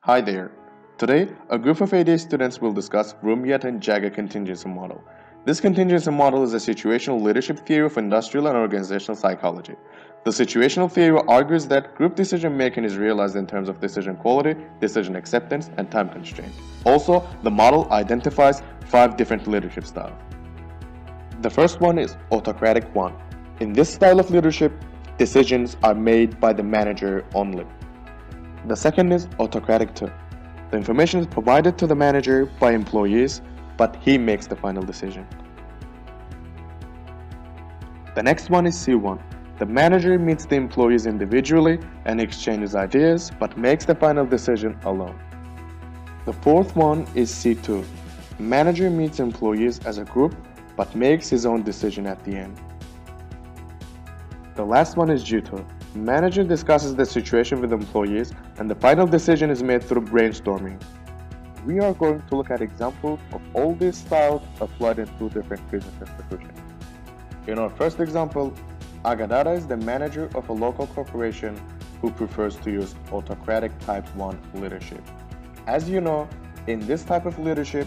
Hi there. Today, a group of ADA students will discuss Vroom-Yetton-Jago Contingency Model. This contingency model is a situational leadership theory of industrial and organizational psychology. The situational theory argues that group decision making is realized in terms of decision quality, decision acceptance, and time constraint. Also, the model identifies 5 different leadership styles. The first one is autocratic 1. In this style of leadership, decisions are made by the manager only. The second is autocratic 2. The information is provided to the manager by employees, but he makes the final decision. The next one is C1. The manager meets the employees individually and exchanges ideas, but makes the final decision alone. The fourth one is C2. The manager meets employees as a group, but makes his own decision at the end. The last one is G2. The manager discusses the situation with employees and the final decision is made through brainstorming. We are going to look at examples of all these styles applied in 2 different business institutions. In our first example, Agadara is the manager of a local corporation who prefers to use autocratic type 1 leadership. As you know, in this type of leadership,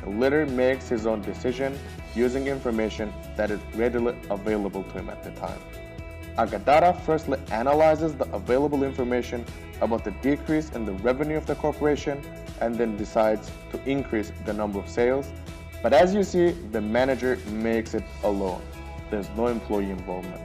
the leader makes his own decision using information that is readily available to him at the time. Agadara firstly analyzes the available information about the decrease in the revenue of the corporation and then decides to increase the number of sales. But as you see, the manager makes it alone. There's no employee involvement.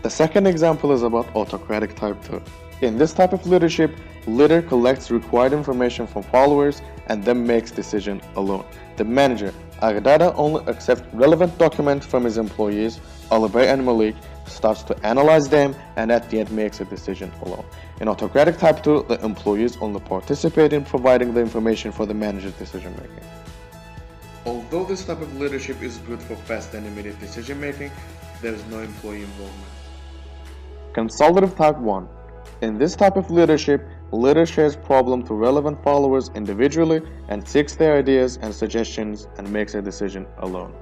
The second example is about autocratic type 2. In this type of leadership, leader collects required information from followers and then makes decision alone. The manager, Agadara, only accepts relevant documents from his employees, Alibay and Malik, starts to analyze them and at the end makes a decision alone. In autocratic type 2, the employees only participate in providing the information for the manager's decision making. Although this type of leadership is good for fast and immediate decision making, there is no employee involvement. Consultative type 1. In this type of leadership, leader shares problem to relevant followers individually and seeks their ideas and suggestions and makes a decision alone.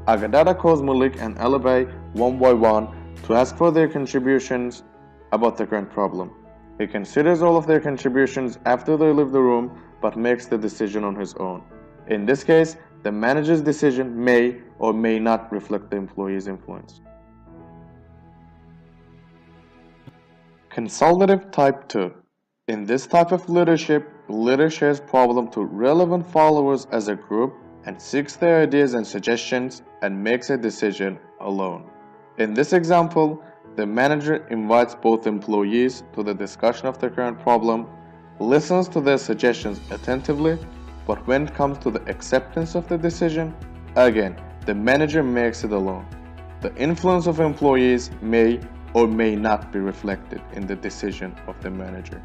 Agadara calls Malik and Alibay one by one to ask for their contributions about the current problem. He considers all of their contributions after they leave the room but makes the decision on his own. In this case, the manager's decision may or may not reflect the employee's influence. Consultative type 2. In this type of leadership, leader shares problem to relevant followers as a group and seeks their ideas and suggestions and makes a decision alone. In this example, the manager invites both employees to the discussion of the current problem, listens to their suggestions attentively, but when it comes to the acceptance of the decision, again, the manager makes it alone. The influence of employees may or may not be reflected in the decision of the manager.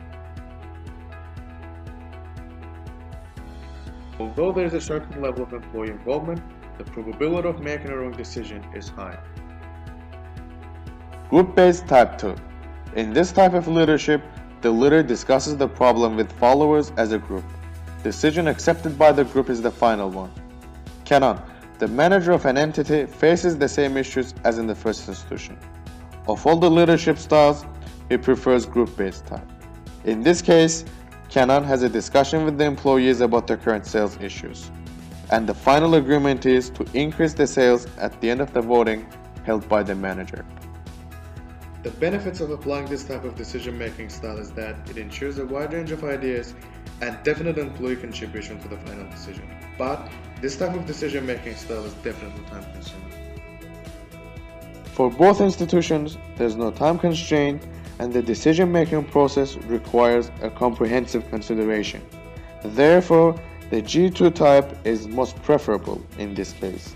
Although there is a certain level of employee involvement, the probability of making a wrong decision is high. Group-based type 2. In this type of leadership, the leader discusses the problem with followers as a group. Decision accepted by the group is the final one. Canon, the manager of an entity, faces the same issues as in the first institution. Of all the leadership styles, he prefers group-based type. In this case, Canon has a discussion with the employees about their current sales issues, and the final agreement is to increase the sales at the end of the voting held by the manager. The benefits of applying this type of decision-making style is that it ensures a wide range of ideas and definite employee contribution to the final decision. But this type of decision-making style is definitely time-consuming. For both institutions, there is no time constraint and the decision-making process requires a comprehensive consideration. Therefore, the G2 type is most preferable in this case.